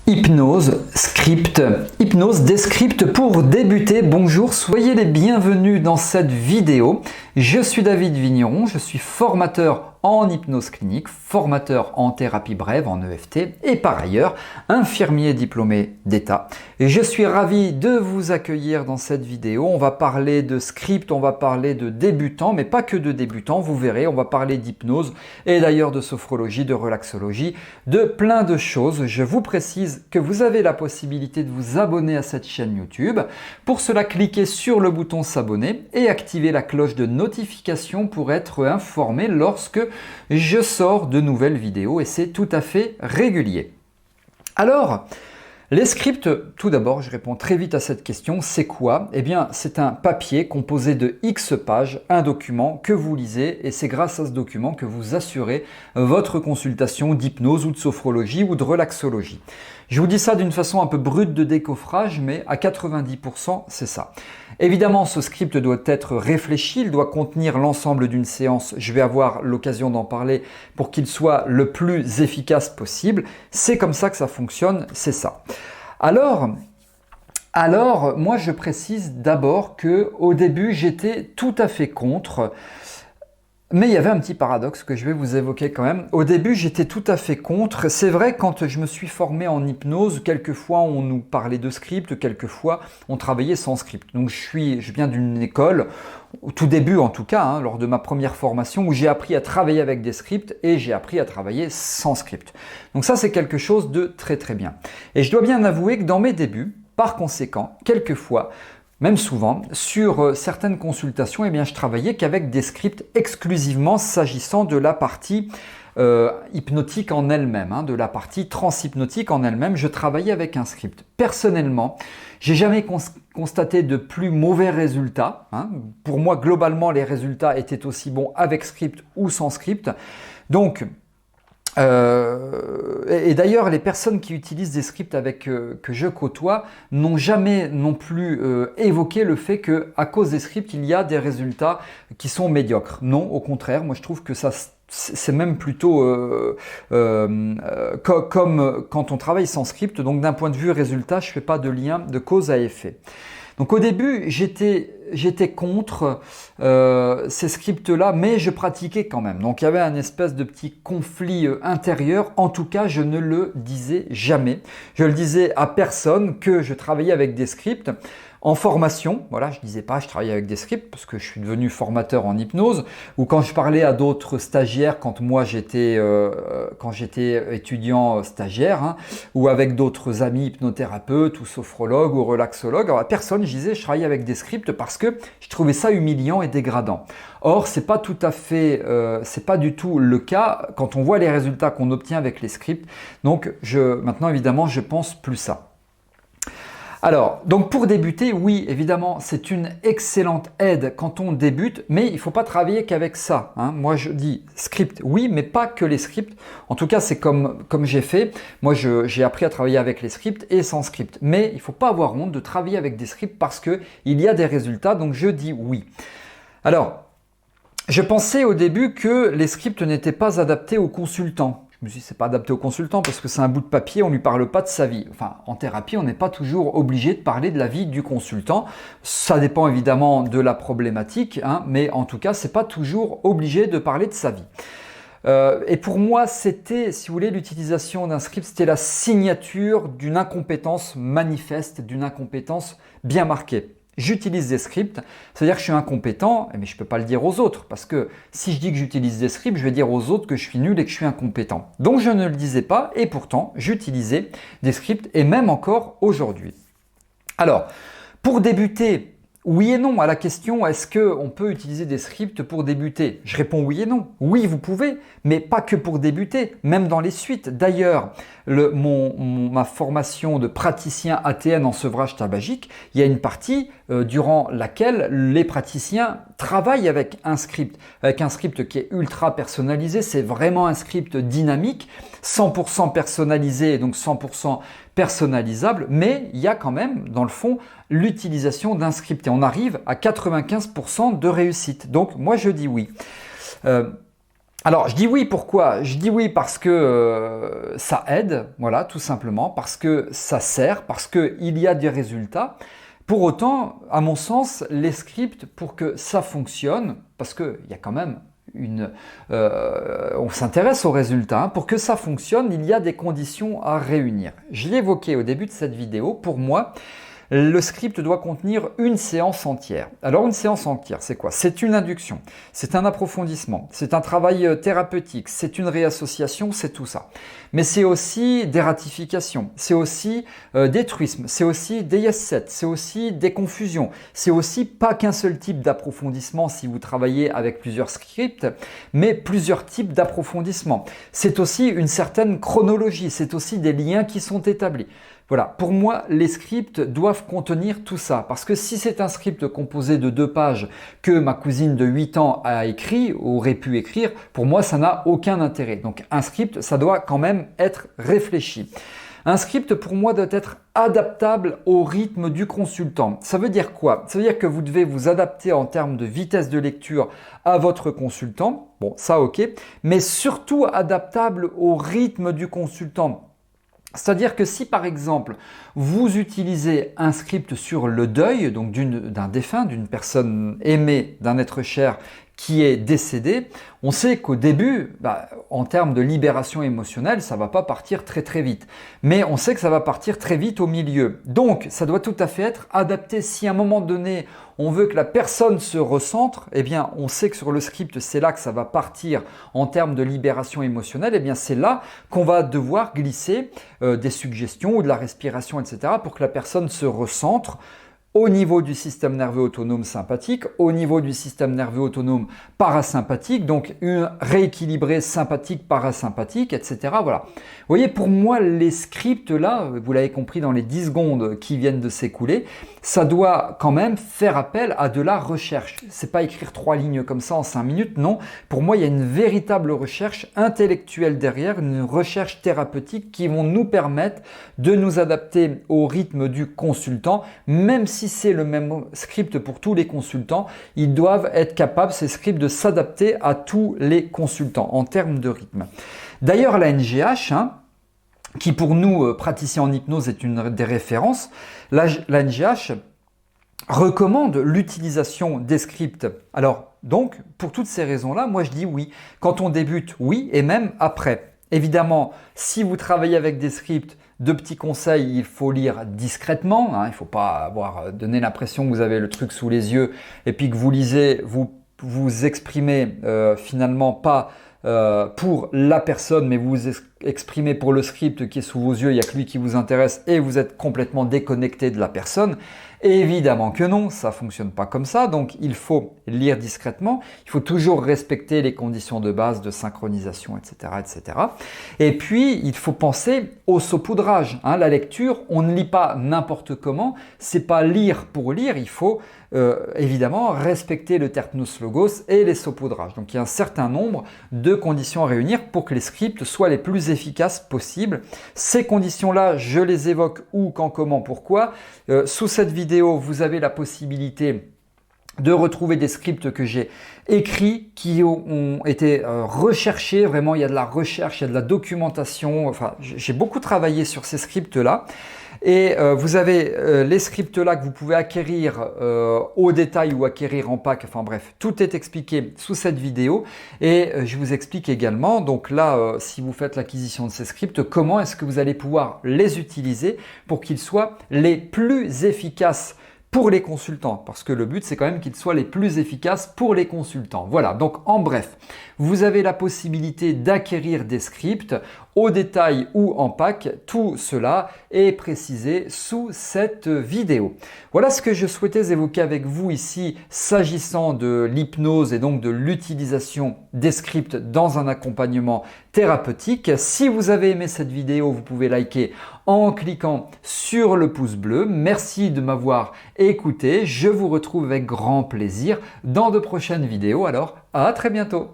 Hypnose, script, hypnose, des scripts pour débuter. Bonjour, soyez les bienvenus dans cette vidéo. Je suis David Vigneron, je suis formateur en hypnose clinique, formateur en thérapie brève, en EFT et par ailleurs infirmier diplômé d'État. Et je suis ravi de vous accueillir dans cette vidéo. On va parler de script, on va parler de débutants, mais pas que de débutants, vous verrez, on va parler d'hypnose et d'ailleurs de sophrologie, de relaxologie, de plein de choses. Je vous précise que vous avez la possibilité de vous abonner à cette chaîne YouTube. Pour cela, cliquez sur le bouton s'abonner et activez la cloche de notification pour être informé lorsque je sors de nouvelles vidéos et c'est tout à fait régulier. Alors, les scripts, tout d'abord, je réponds très vite à cette question, c'est quoi? Eh bien, c'est un papier composé de X pages, un document que vous lisez et c'est grâce à ce document que vous assurez votre consultation d'hypnose ou de sophrologie ou de relaxologie. Je vous dis ça d'une façon un peu brute de décoffrage, mais à 90%, c'est ça. Évidemment, ce script doit être réfléchi, il doit contenir l'ensemble d'une séance. Je vais avoir l'occasion d'en parler pour qu'il soit le plus efficace possible. C'est comme ça que ça fonctionne, c'est ça. Alors, moi je précise d'abord qu'au début, j'étais tout à fait contre. Mais il y avait un petit paradoxe que je vais vous évoquer quand même. Au début, j'étais tout à fait contre. C'est vrai, quand je me suis formé en hypnose, quelquefois on nous parlait de script, quelquefois on travaillait sans script. Donc je viens d'une école, au tout début en tout cas, lors de ma première formation, où j'ai appris à travailler avec des scripts et j'ai appris à travailler sans script. Donc ça, c'est quelque chose de très très bien. Et je dois bien avouer que dans mes débuts, par conséquent, quelquefois, même souvent, sur certaines consultations, eh bien, je travaillais qu'avec des scripts exclusivement s'agissant de la partie hypnotique en elle-même, de la partie transhypnotique en elle-même. Je travaillais avec un script. Personnellement, j'ai jamais constaté de plus mauvais résultats. Pour moi, globalement, les résultats étaient aussi bons avec script ou sans script. Donc, et d'ailleurs, les personnes qui utilisent des scripts que je côtoie n'ont jamais non plus évoqué le fait qu'à cause des scripts, il y a des résultats qui sont médiocres. Non, au contraire, moi je trouve que ça c'est même plutôt comme quand on travaille sans script. Donc d'un point de vue résultat, je ne fais pas de lien de cause à effet. Donc au début, j'étais contre ces scripts-là, mais je pratiquais quand même. Donc il y avait un espèce de petit conflit intérieur. En tout cas, je ne le disais jamais. Je le disais à personne que je travaillais avec des scripts. En formation, voilà, je disais pas je travaillais avec des scripts parce que je suis devenu formateur en hypnose, ou quand je parlais à d'autres stagiaires quand j'étais étudiant stagiaire, ou avec d'autres amis hypnothérapeutes ou sophrologues ou relaxologues, alors à personne je disais je travaillais avec des scripts parce que je trouvais ça humiliant et dégradant. Or, c'est pas du tout le cas quand on voit les résultats qu'on obtient avec les scripts. Donc maintenant évidemment je pense plus ça. Alors, donc pour débuter, oui, évidemment, c'est une excellente aide quand on débute, mais il ne faut pas travailler qu'avec ça. Moi, je dis script, oui, mais pas que les scripts. En tout cas, c'est comme j'ai fait. Moi, j'ai appris à travailler avec les scripts et sans script. Mais il ne faut pas avoir honte de travailler avec des scripts parce qu'il y a des résultats, donc je dis oui. Alors, je pensais au début que les scripts n'étaient pas adaptés aux consultants. Je me suis dit, c'est pas adapté au consultant parce que c'est un bout de papier, on ne lui parle pas de sa vie. Enfin, en thérapie, on n'est pas toujours obligé de parler de la vie du consultant. Ça dépend évidemment de la problématique, mais en tout cas, c'est pas toujours obligé de parler de sa vie. Et pour moi, c'était, si vous voulez, l'utilisation d'un script, c'était la signature d'une incompétence manifeste, d'une incompétence bien marquée. J'utilise des scripts, c'est-à-dire que je suis incompétent, mais je ne peux pas le dire aux autres, parce que si je dis que j'utilise des scripts, je vais dire aux autres que je suis nul et que je suis incompétent. Donc je ne le disais pas, et pourtant j'utilisais des scripts, et même encore aujourd'hui. Alors, pour débuter, oui et non à la question, est-ce qu'on peut utiliser des scripts pour débuter? Je réponds oui et non. Oui, vous pouvez, mais pas que pour débuter, même dans les suites. D'ailleurs, ma formation de praticien ATN en sevrage tabagique, il y a une partie durant laquelle les praticiens travaillent avec un script qui est ultra personnalisé. C'est vraiment un script dynamique, 100% personnalisé et donc 100% personnalisable, mais il y a quand même, dans le fond, l'utilisation d'un script et on arrive à 95% de réussite. Donc, moi, je dis oui. Alors, je dis oui, pourquoi? Je dis oui parce que ça aide, voilà, tout simplement, parce que ça sert, parce qu'il y a des résultats. Pour autant, à mon sens, les scripts, pour que ça fonctionne, parce qu'il y a quand même on s'intéresse aux résultats, hein, pour que ça fonctionne, il y a des conditions à réunir. Je l'ai évoqué au début de cette vidéo, pour moi, le script doit contenir une séance entière. Alors une séance entière, c'est quoi? C'est une induction, c'est un approfondissement, c'est un travail thérapeutique, c'est une réassociation, c'est tout ça. Mais c'est aussi des ratifications, c'est aussi des truismes, c'est aussi des yes-set, c'est aussi des confusions, c'est aussi pas qu'un seul type d'approfondissement si vous travaillez avec plusieurs scripts, mais plusieurs types d'approfondissement. C'est aussi une certaine chronologie, c'est aussi des liens qui sont établis. Voilà, pour moi, les scripts doivent contenir tout ça. Parce que si c'est un script composé de 2 pages que ma cousine de 8 ans a écrit, aurait pu écrire, pour moi, ça n'a aucun intérêt. Donc un script, ça doit quand même être réfléchi. Un script, pour moi, doit être adaptable au rythme du consultant. Ça veut dire quoi? Ça veut dire que vous devez vous adapter en termes de vitesse de lecture à votre consultant. Bon, ça, ok. Mais surtout adaptable au rythme du consultant. C'est-à-dire que si par exemple vous utilisez un script sur le deuil, donc d'un défunt, d'une personne aimée, d'un être cher qui est décédé, on sait qu'au début, en termes de libération émotionnelle, ça ne va pas partir très très vite. Mais on sait que ça va partir très vite au milieu. Donc ça doit tout à fait être adapté. Si à un moment donné, on veut que la personne se recentre, eh bien on sait que sur le script, c'est là que ça va partir en termes de libération émotionnelle, eh bien c'est là qu'on va devoir glisser des suggestions ou de la respiration, etc. pour que la personne se recentre au niveau du système nerveux autonome sympathique, au niveau du système nerveux autonome parasympathique, donc une rééquilibrée sympathique-parasympathique, etc. Voilà. Vous voyez, pour moi, les scripts là, vous l'avez compris dans les 10 secondes qui viennent de s'écouler, ça doit quand même faire appel à de la recherche. C'est pas écrire 3 lignes comme ça en 5 minutes, non. Pour moi, il y a une véritable recherche intellectuelle derrière, une recherche thérapeutique qui vont nous permettre de nous adapter au rythme du consultant, même si c'est le même script pour tous les consultants, ils doivent être capables, ces scripts, de s'adapter à tous les consultants en termes de rythme. D'ailleurs, la NGH, qui pour nous, praticiens en hypnose, est une des références, la NGH recommande l'utilisation des scripts. Alors, donc, pour toutes ces raisons-là, moi je dis oui. Quand on débute, oui, et même après. Évidemment, si vous travaillez avec des scripts, de petits conseils, il faut lire discrètement. Il ne faut pas avoir donné l'impression que vous avez le truc sous les yeux et puis que vous lisez, vous exprimez finalement pas pour la personne, mais vous vous exprimez pour le script qui est sous vos yeux, il n'y a que lui qui vous intéresse et vous êtes complètement déconnecté de la personne. Évidemment que non, ça ne fonctionne pas comme ça, donc il faut lire discrètement, il faut toujours respecter les conditions de base de synchronisation, etc. etc. Et puis, il faut penser au saupoudrage. La lecture, on ne lit pas n'importe comment, c'est pas lire pour lire, il faut évidemment respecter le terpnos logos et les saupoudrages. Donc il y a un certain nombre de conditions à réunir pour que les scripts soient les plus efficaces possibles. Ces conditions-là, je les évoque où, quand, comment, pourquoi. Sous cette vidéo, vous avez la possibilité de retrouver des scripts que j'ai écrits, qui ont été recherchés. Vraiment, il y a de la recherche, il y a de la documentation. Enfin, j'ai beaucoup travaillé sur ces scripts-là. Et vous avez les scripts là que vous pouvez acquérir au détail ou acquérir en pack. Enfin bref, tout est expliqué sous cette vidéo. Et je vous explique également, donc là, si vous faites l'acquisition de ces scripts, comment est-ce que vous allez pouvoir les utiliser pour qu'ils soient les plus efficaces pour les consultants, parce que le but c'est quand même qu'ils soient les plus efficaces pour les consultants. Voilà, donc en bref, vous avez la possibilité d'acquérir des scripts au détail ou en pack. Tout cela est précisé sous cette vidéo. Voilà ce que je souhaitais évoquer avec vous ici s'agissant de l'hypnose et donc de l'utilisation des scripts dans un accompagnement thérapeutique. Si vous avez aimé cette vidéo, vous pouvez liker en cliquant sur le pouce bleu. Merci de m'avoir écouté. Je vous retrouve avec grand plaisir dans de prochaines vidéos. Alors, à très bientôt.